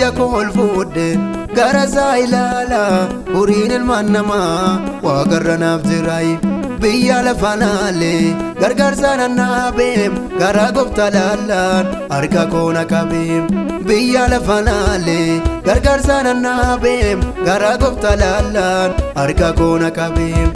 ija kol fuudhe gara isaa ilaala horiin ilmaan namaa waaqarra naaf jiraayi biyya lafa naalee gargaarsa nannaabeem gara gooftaa laallaan harka koona qabeem biyya lafa naalee gargaarsa nannaabeem gara gooftaa laallaan harka koona qabeem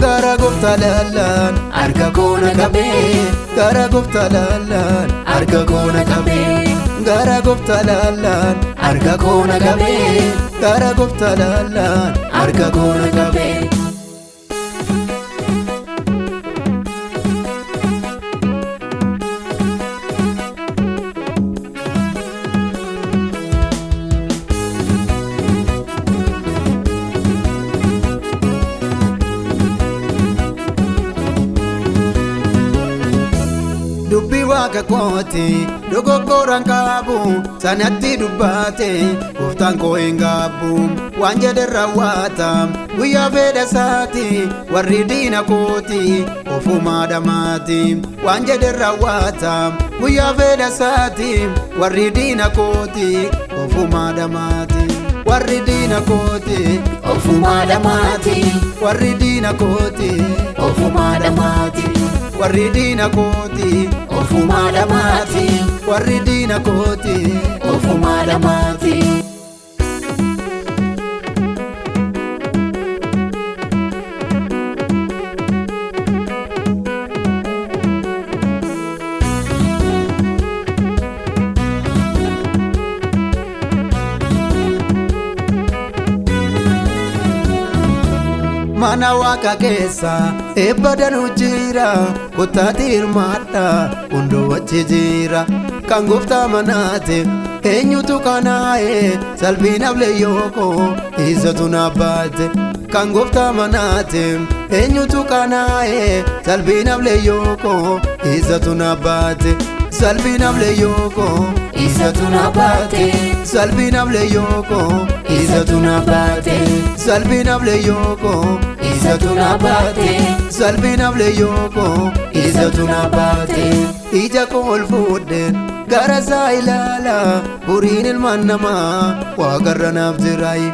gara gooftaa laallaan harka koona qabeem gara gooftaa laallaan harka koona qabeem gara gooftaa laallaan harka koona qabeem gara gooftaa laallaan harka koona qabeem. Dubbi waaqa kooti dogoggoran qabu sanatti dubbate gooftaan koo hin gaabbu waan jedhe raawwata guyyaa fedha isaati warri diina kooti ofumaa dhamaati waan jedhe raawwata guyyaa fedha isaati warri diina kooti ofumaa dhamaati warri diina kooti ofumaa dhamaati warri diina kooti ofumaa dhamaati warri diina kooti ofumaa dhamaati warri diina kooti ofumaa dhamaati. Mana waaqa keessa eebbadanuu jira kottaati hirmaadha hunduu achi jira kan gooftaa manaate eenyutu kanaa'e salphinaaf leeyyooko isatu na baate kan gooftaa manaate eenyutu kanaa'e salphinaaf leeyyooko isatu na baate salphinaaf leeyyooko isatu na baate salphinaaf leeyyooko isatu na baate salphinaaf leeyyooko isatu na baate salphinaaf leeyyooko isatu na baate ija kol fuudhe gara isaa ilaala horiin ilmaan namaa waaqarra naaf jiraayi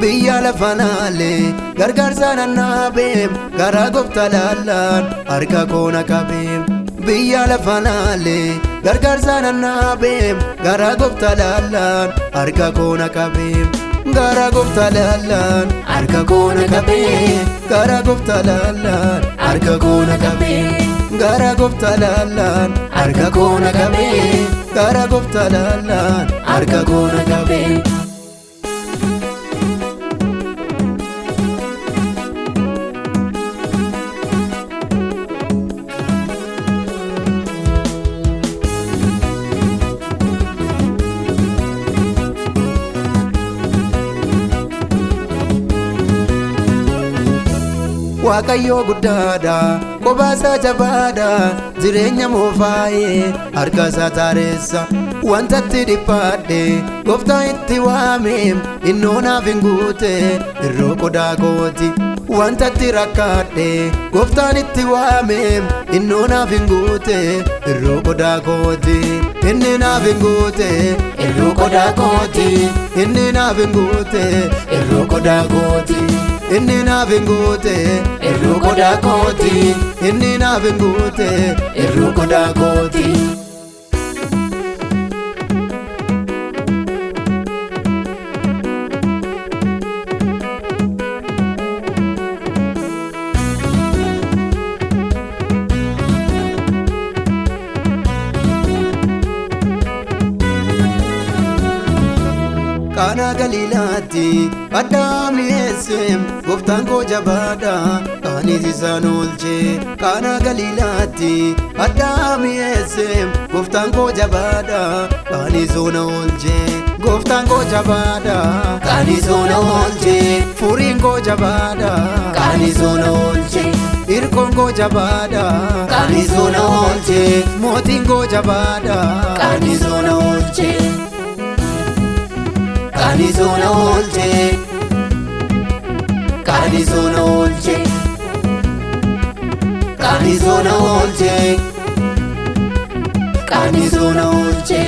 biyya lafa naalee gargaarsa nannaabeem gara gooftaa laallaan harka koona qabeem biyya lafa naalee gargaarsa nannaabeem gara gooftaa laallaan harka koona qabeem gara gooftaa laallaan harka koona qabeem gara gooftaa laallaan harka koona qabeem gara gooftaa laallaan harka koona qabeem gara gooftaa laallaan harka koona qabeem. Waaqayyo guddaadha kophaa jabaadha jireenya moofaa'ee harka isaa taareessa wantatti dhiphaadhe gooftaa itti waameem innoo naaf hin guute irroo qodaa kooti wantatti rakkaadhe gooftaan itti waameem innoo naaf hin guute irroo qodaa kooti inni naaf hin guute irroo qodaa kooti inni naaf hin guute irroo qodaa kooti inni naaf hin guute irroo qodaa kooti inni naaf hin guute irroo qodaa kooti. Kana Galiilaatti addaam dhiyeesseem gooftaan koo jabaadha kaanis isaan oolche kana Galiilaatti addaam dhiyeesseem gooftaan koo jabaadha kaanis ona oolche gooftaan koo jabaadha kaanis ona oolche furiin koo jabaadha kaanis ona oolche irkoon koo jabaadha kaanis ona oolche mootiin koo jabaadha kaanis ona oolche. Kanisona olche, kanisona olche, kanisona olche, kanisona olche.